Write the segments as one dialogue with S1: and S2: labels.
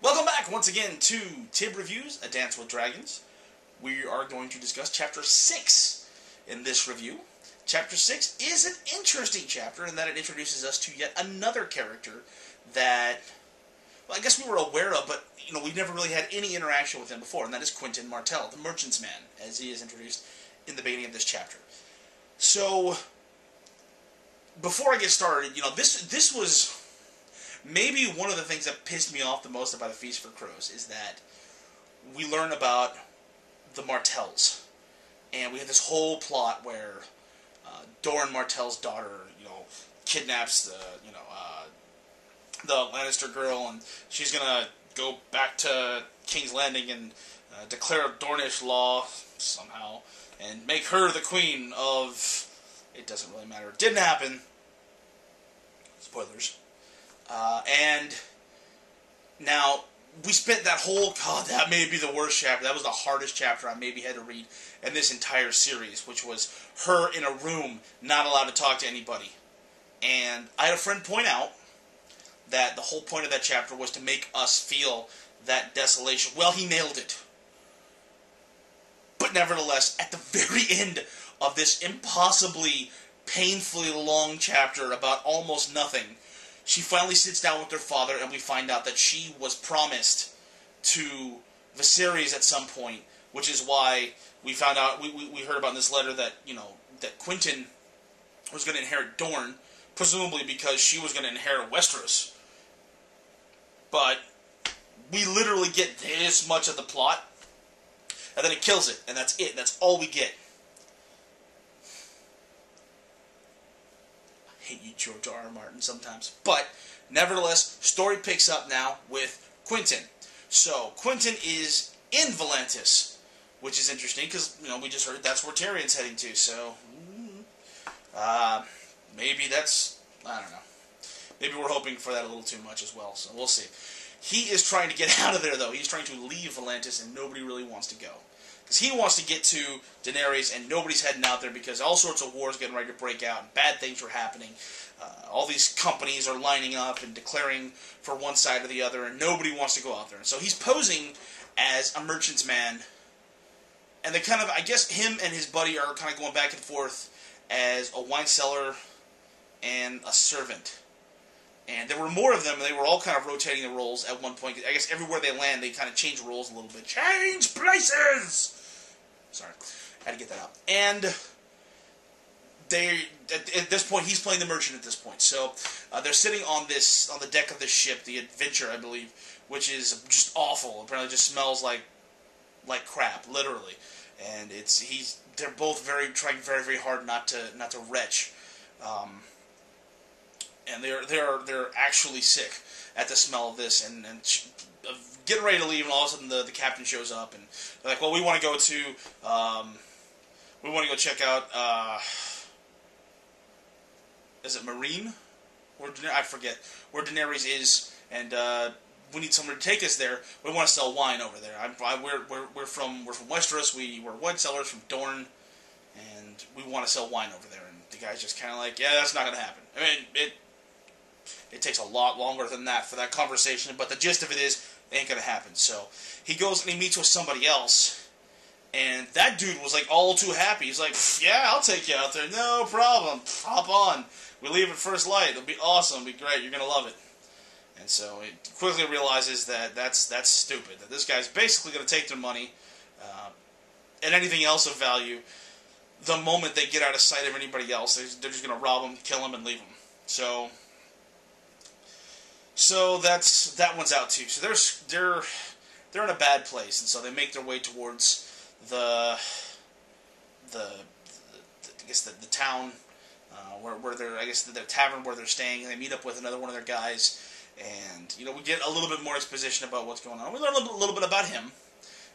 S1: Welcome back once again to Tib Reviews, A Dance with Dragons. We are going to discuss Chapter 6 in this review. Chapter 6 is an interesting chapter in that it introduces us to yet another character that, well, I guess we were aware of, but we've never really had any interaction with him before, and that is Quentyn Martell, the Merchant's Man, as he is introduced in the beginning of this chapter. So, before I get started, this was maybe one of the things that pissed me off the most about A Feast for Crows is that we learn about the Martells, and we have this whole plot where Doran Martell's daughter, kidnaps the Lannister girl, and she's gonna go back to King's Landing and declare a Dornish law somehow and make her the queen of. It doesn't really matter. It didn't happen. Spoilers. And now, we spent that whole, that may be the worst chapter, that was the hardest chapter I maybe had to read in this entire series, which was her in a room, not allowed to talk to anybody. And I had a friend point out that the whole point of that chapter was to make us feel that desolation. Well, he nailed it. But nevertheless, at the very end of this impossibly, painfully long chapter about almost nothing, she finally sits down with her father, and we find out that she was promised to Viserys at some point, which is why we found out, we heard about in this letter that, that Quentyn was going to inherit Dorne, presumably because she was going to inherit Westeros. But we literally get this much of the plot, and then it kills it, and that's it. That's all we get. I hate you, George R. R. Martin, sometimes. But, nevertheless, story picks up now with Quentyn. So, Quentyn is in Volantis, which is interesting, because, we just heard that's where Tyrion's heading to, so, maybe that's, I don't know. Maybe we're hoping for that a little too much as well, so we'll see. He is trying to get out of there, though. He's trying to leave Volantis, and nobody really wants to go. Because he wants to get to Daenerys, and nobody's heading out there because all sorts of wars getting ready to break out, and bad things are happening. All these companies are lining up and declaring for one side or the other, and nobody wants to go out there. And so he's posing as a merchant's man, and they kind of, I guess him and his buddy are kind of going back and forth as a wine cellar and a servant. And there were more of them, and they were all kind of rotating the roles at one point. I guess everywhere they land, they kind of change roles a little bit. Change places! Sorry, had to get that out. And at this point, he's playing the merchant at this point. So they're sitting on the deck of this ship, the Adventure, I believe, which is just awful. Apparently, just smells like crap, literally. And they're both trying very, very hard not to retch. And they're actually sick at the smell of this, and getting ready to leave, and all of a sudden the captain shows up, and they're like, well, we want to go check out, is it Marine? I forget, where Daenerys is, and we need someone to take us there. We want to sell wine over there. We're from Westeros, we're wine sellers from Dorne, and we want to sell wine over there. And the guy's just kind of like, yeah, that's not going to happen. I mean, it takes a lot longer than that for that conversation, but the gist of it is, it ain't gonna happen. So, he goes and he meets with somebody else, and that dude was like all too happy. He's like, yeah, I'll take you out there, no problem, hop on. We leave at first light, it'll be awesome, it'll be great, you're gonna love it. And so, he quickly realizes that that's stupid, that this guy's basically gonna take their money, and anything else of value, the moment they get out of sight of anybody else, they're just gonna rob them, kill them, and leave them. So that one's out too. So they're in a bad place, and so they make their way towards the town where they're, I guess, the tavern where they're staying, and they meet up with another one of their guys, and we get a little bit more exposition about what's going on. We learn a little bit about him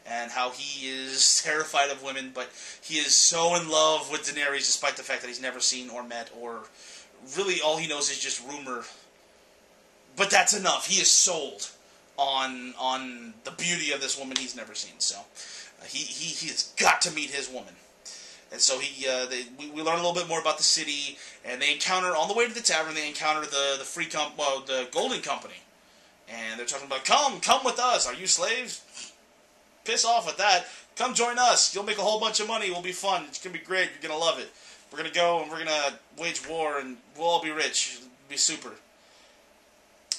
S1: and how he is terrified of women, but he is so in love with Daenerys despite the fact that he's never seen or met, or really all he knows is just rumor. But that's enough. He is sold on the beauty of this woman he's never seen. So he has got to meet his woman. And so we learn a little bit more about the city, and they encounter, on the way to the tavern, they encounter the Golden Company. And they're talking about, come with us. Are you slaves? Piss off with that. Come join us. You'll make a whole bunch of money. It'll be fun. It's going to be great. You're going to love it. We're going to go and we're going to wage war and we'll all be rich. It'll be super.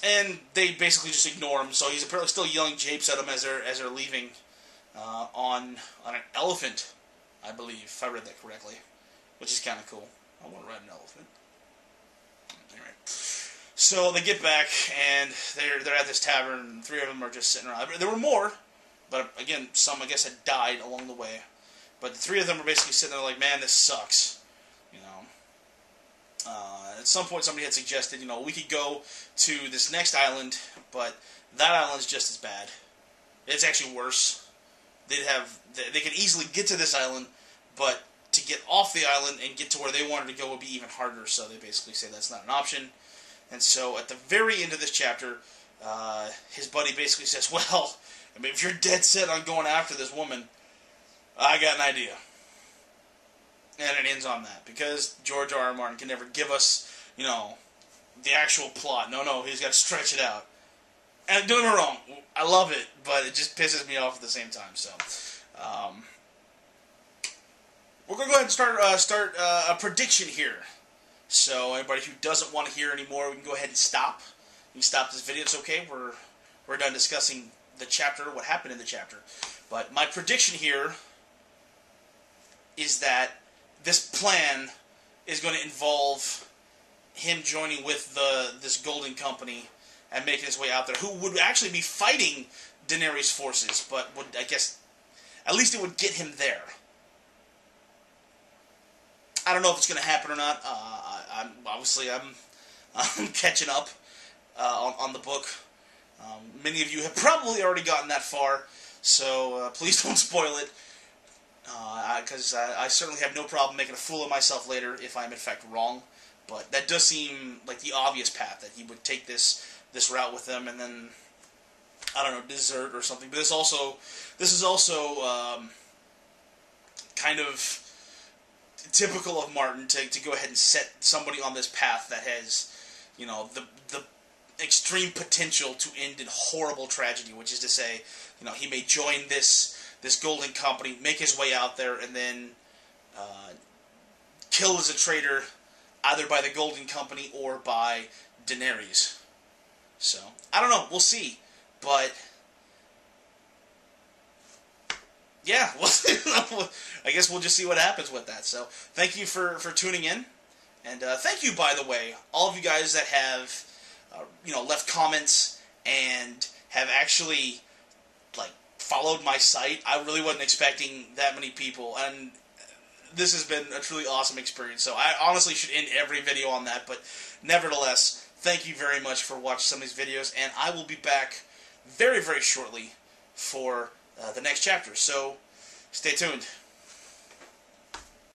S1: And they basically just ignore him. So he's apparently still yelling japes at them as they're leaving on an elephant, I believe, if I read that correctly. Which is kind of cool. I want to ride an elephant. Anyway. So they get back and they're at this tavern and 3 of them are just sitting around. There were more. But again, some, I guess, had died along the way. But the 3 of them were basically sitting there like, man, this sucks. You know. At some point, somebody had suggested, you know, we could go to this next island, but that island's just as bad. It's actually worse. They could easily get to this island, but to get off the island and get to where they wanted to go would be even harder. So they basically say that's not an option. And so at the very end of this chapter, his buddy basically says, well, I mean, if you're dead set on going after this woman, I got an idea. And it ends on that. Because George R.R. Martin can never give us, you know, the actual plot. No, he's got to stretch it out. And don't get me wrong, I love it, but it just pisses me off at the same time. So, we're going to go ahead and start a prediction here. So, anybody who doesn't want to hear anymore, we can go ahead and stop. You can stop this video. It's okay. We're done discussing the chapter, what happened in the chapter. But my prediction here is that this plan is going to involve him joining with this Golden Company and making his way out there, who would actually be fighting Daenerys' forces, but would, I guess, at least it would get him there. I don't know if it's going to happen or not. I'm catching up on the book. Many of you have probably already gotten that far, so please don't spoil it, because I certainly have no problem making a fool of myself later if I'm in fact wrong. But that does seem like the obvious path, that he would take this route with them and then, I don't know, desert or something. But this is also kind of typical of Martin to go ahead and set somebody on this path that has, you know, the extreme potential to end in horrible tragedy, which is to say, you know, he may join this Golden Company, make his way out there, and then kill as a traitor, either by the Golden Company or by Daenerys. So, I don't know, we'll see, but yeah, I guess we'll just see what happens with that. So, thank you for tuning in, and thank you, by the way, all of you guys that have left comments and have actually, like, followed my site. I really wasn't expecting that many people, and this has been a truly awesome experience. So I honestly should end every video on that, but nevertheless, thank you very much for watching some of these videos, and I will be back very, very shortly for the next chapter. So stay tuned.